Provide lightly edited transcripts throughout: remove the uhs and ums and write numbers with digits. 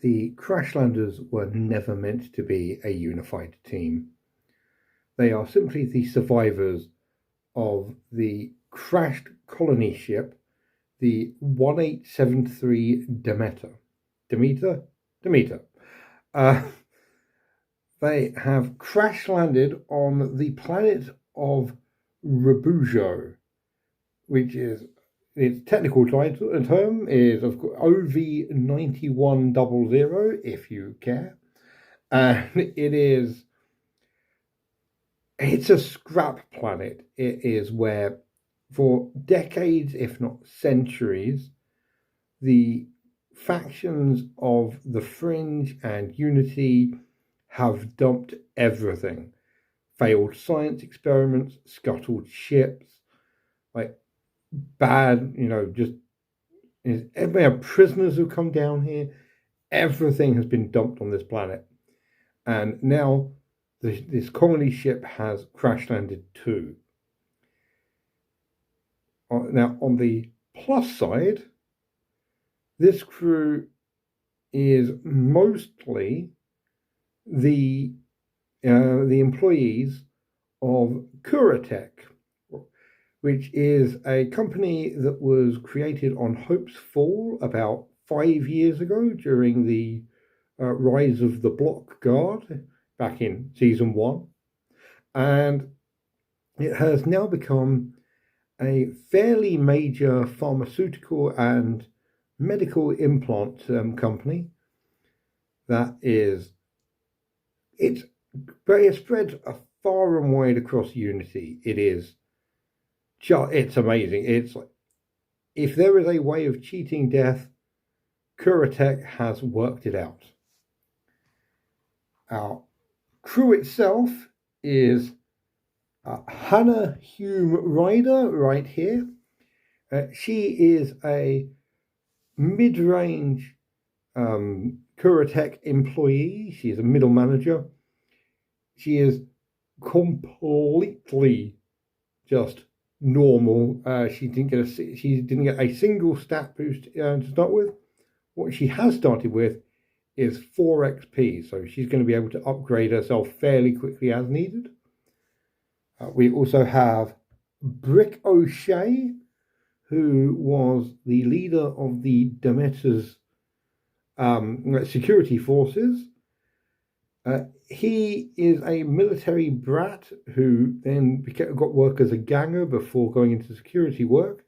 the Crashlanders were never meant to be a unified team. They are simply the survivors of the crashed colony ship, the 1873 Demeter. Demeter. Uh, they have crash landed on the planet of Rubujo, which is its technical term is of course OV9100, if you care. And it's a scrap planet. It is where, for decades, if not centuries, the factions of the Fringe and Unity have dumped everything. Failed science experiments, scuttled ships, like bad, just everybody have prisoners who come down here. Everything has been dumped on this planet. And now this colony ship has crash landed too. Now, on the plus side, this crew is mostly the employees of Kuratech, which is a company that was created on Hope's Fall about 5 years ago during the rise of the Block Guard back in season 1. And it has now become a fairly major pharmaceutical and medical implant company that it spreads far and wide across Unity. It's amazing. It's like, if there is a way of cheating death, Kuratech has worked it out. Our crew itself is Hannah Hume Ryder right here. She is a mid-range Kuratech employee. She is a middle manager. She is completely just normal. She didn't get a single stat boost to start with. What she has started with is 4 XP, so she's going to be able to upgrade herself fairly quickly as needed. We also have Brick O'Shea, who was the leader of the Demeter's security forces. He is a military brat who then got work as a ganger before going into security work.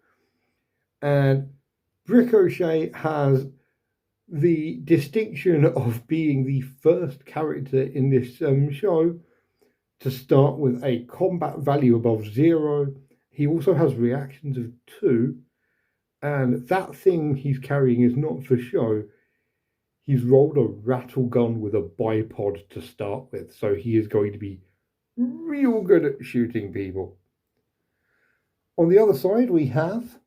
And Brick O'Shea has the distinction of being the first character in this show to start with a combat value above 0. He also has reactions of 2, and that thing he's carrying is not for show. He's rolled a rattle gun with a bipod to start with, so he is going to be real good at shooting people. On the other side, we have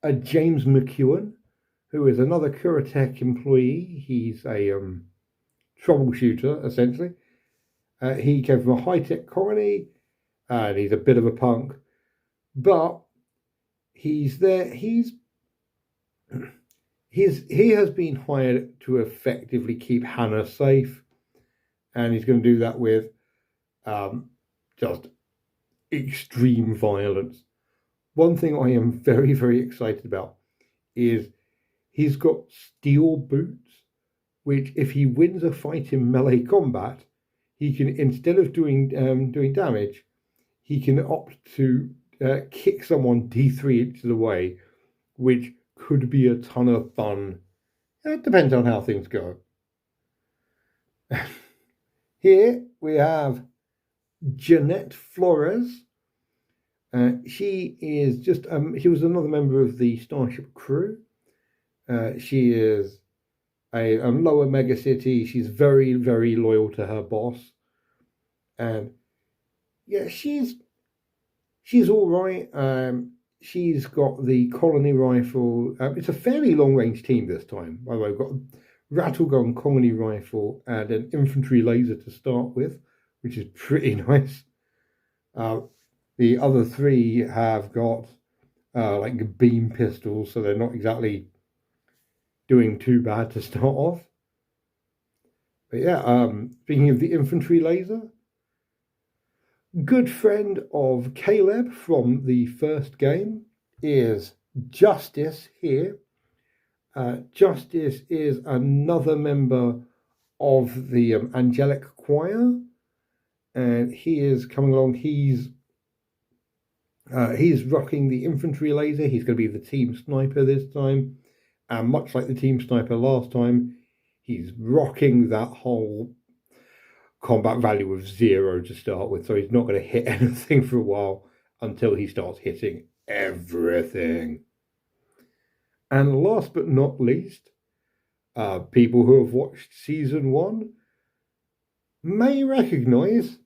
a James McEwen, who is another Kuratech employee. He's a troubleshooter, essentially. He came from a high-tech colony, and he's a bit of a punk. But he's there. He has been hired to effectively keep Hannah safe, and he's going to do that with just extreme violence. One thing I am very, very excited about is he's got steel boots, which if he wins a fight in melee combat, he can, instead of doing damage, he can opt to kick someone D3 inches away, which could be a ton of fun. It depends on how things go. Here we have Jeanette Flores. She was another member of the Starship crew. She is a lower mega city. She's very, very loyal to her boss. And yeah, she's all right. She's got the colony rifle. It's a fairly long-range team this time. By the way, we've got a rattle gun, colony rifle, and an infantry laser to start with, which is pretty nice. The other 3 have got beam pistols, so they're not exactly doing too bad to start off. But yeah, speaking of the infantry laser, good friend of Caleb from the first game is Justice here. Justice is another member of the angelic choir, and he is coming along. He's rocking the infantry laser. He's going to be the team sniper this time, and much like the team sniper last time, he's rocking that whole combat value of 0 to start with. So he's not going to hit anything for a while until he starts hitting everything. And last but not least, people who have watched season 1 may recognize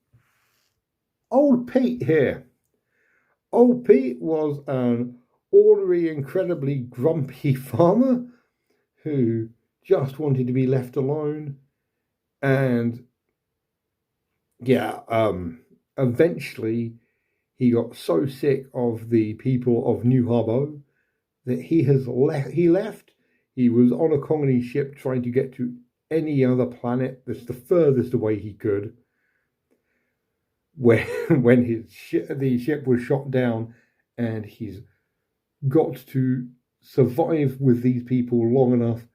old Pete here. Old Pete was an ornery, incredibly grumpy farmer who just wanted to be left alone. And yeah, eventually he got so sick of the people of New Harbour that he left. He was on a colony ship trying to get to any other planet that's the furthest away he could. When the ship was shot down, and he's got to survive with these people long enough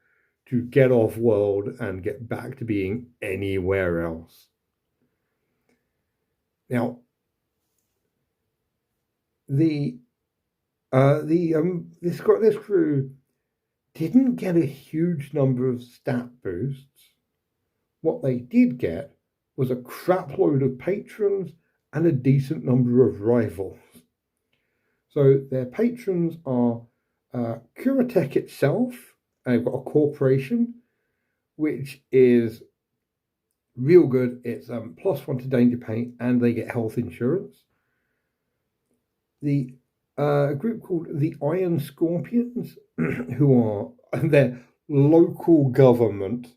to get off world and get back to being anywhere else. Now, this crew didn't get a huge number of stat boosts. What they did get was a crapload of patrons and a decent number of rivals. So their patrons are Curatech itself. They've got a corporation, which is real good. It's +1 to danger pay, and they get health insurance. The group called the Iron Scorpions, who are their local government.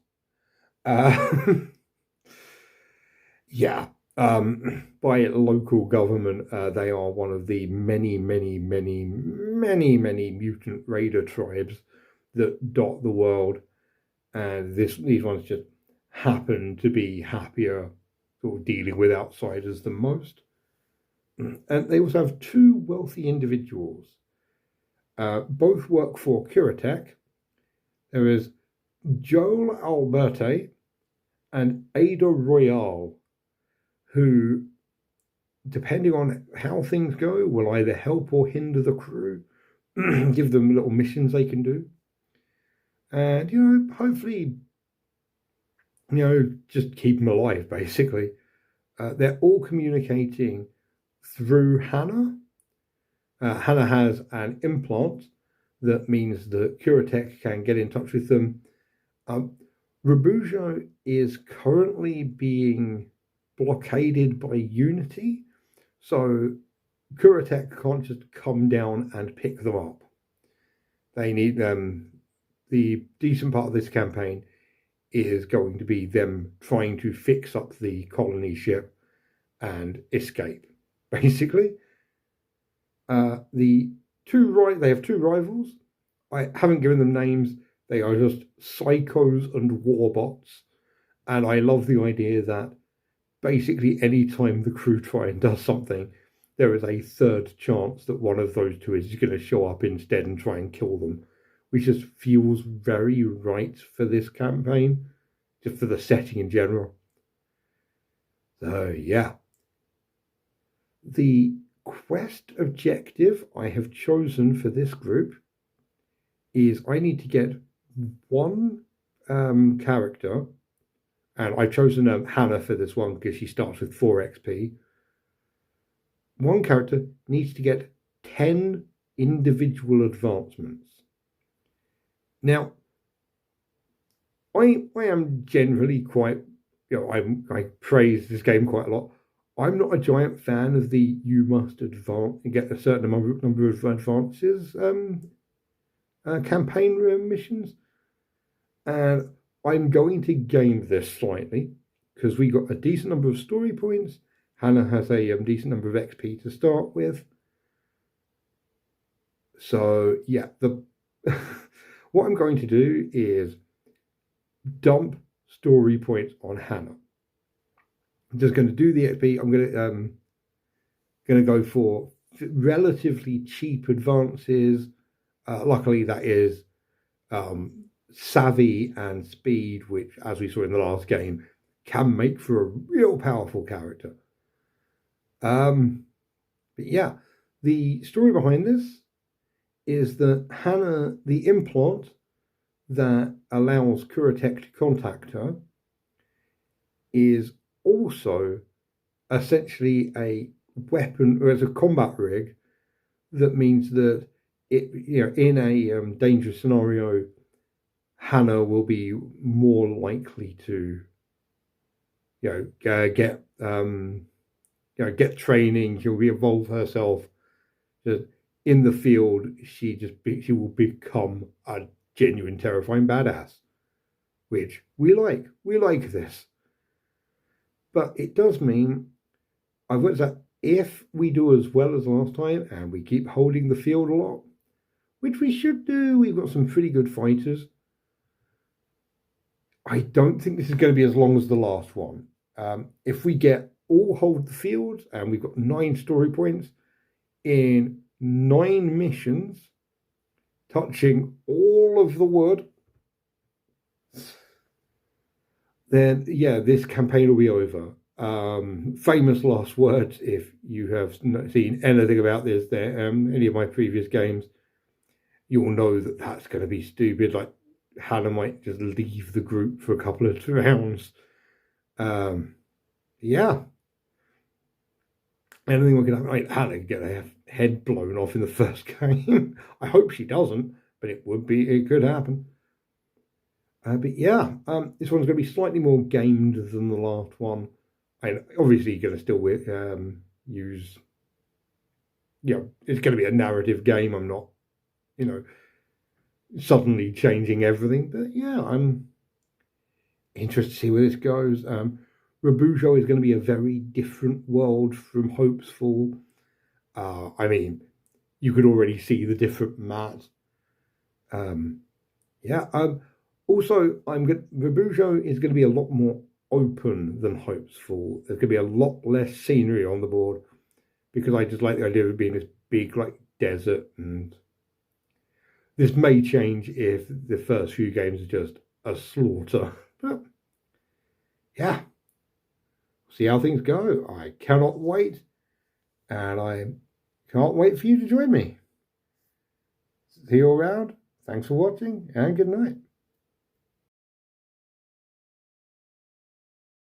Yeah, by local government, they are one of the many mutant raider tribes that dot the world, and these ones just happen to be happier sort of dealing with outsiders than most. And they also have 2 wealthy individuals. Both work for Curatech. There is Joel Alberte and Ada Royale, who, depending on how things go, will either help or hinder the crew, give them little missions they can do. And, hopefully, just keep them alive, basically. They're all communicating through Hannah. Hannah has an implant that means that Curatech can get in touch with them. Rubujo is currently being blockaded by Unity, so Curatech can't just come down and pick them up. They need them. The decent part of this campaign is going to be them trying to fix up the colony ship and escape, basically. They have 2 rivals. I haven't given them names. They are just psychos and warbots, and I love the idea that basically any time the crew try and does something, there is a third chance that one of those 2 is going to show up instead and try and kill them, which just feels very right for this campaign, just for the setting in general. So yeah, the quest objective I have chosen for this group is I need to get 1 character, and I've chosen Hannah for this one because she starts with 4 XP. 1 character needs to get 10 individual advancements. Now, I am generally quite, I praise this game quite a lot. I'm not a giant fan of the you must advance and get a certain number of advances campaign missions, and I'm going to game this slightly because we got a decent number of story points. Hannah has a decent number of XP to start with. So yeah, what I'm going to do is dump story points on Hannah. I'm just going to do the XP. I'm going to go for relatively cheap advances. Luckily, that is savvy and speed, which, as we saw in the last game, can make for a real powerful character. But yeah, the story behind this is that Hannah, the implant that allows Kuratech to contact her, is also essentially a weapon, or as a combat rig, that means that it, in a dangerous scenario, Hannah will be more likely to, get training. She'll evolve herself. Just in the field, she will become a genuine terrifying badass, which we like. We like this, but it does mean I've worked out if we do as well as last time and we keep holding the field a lot, which we should do. We've got some pretty good fighters. I don't think this is going to be as long as the last one. If we get all hold the field and we've got 9 story points in 9 missions, touching all of the wood, then yeah, this campaign will be over. Famous last words. If you have seen anything about this, any of my previous games, you'll know that that's going to be stupid. Like Hannah might just leave the group for a couple of rounds. Yeah. Anything we can happen. Like Hannah can get her head blown off in the first game. I hope she doesn't, but it could happen. But yeah, this one's going to be slightly more gamed than the last one. And obviously, you're going to still use, it's going to be a narrative game. I'm not, suddenly changing everything. But yeah, I'm interested to see where this goes. Rubujo is going to be a very different world from Hopesfall. You could already see the different mats. Also, Rubujo is going to be a lot more open than Hopesfall. There's going to be a lot less scenery on the board because I just like the idea of it being this big, like, desert. And this may change if the first few games are just a slaughter. But yeah, see how things go. I cannot wait, and I can't wait for you to join me. See you around. Thanks for watching, and good night.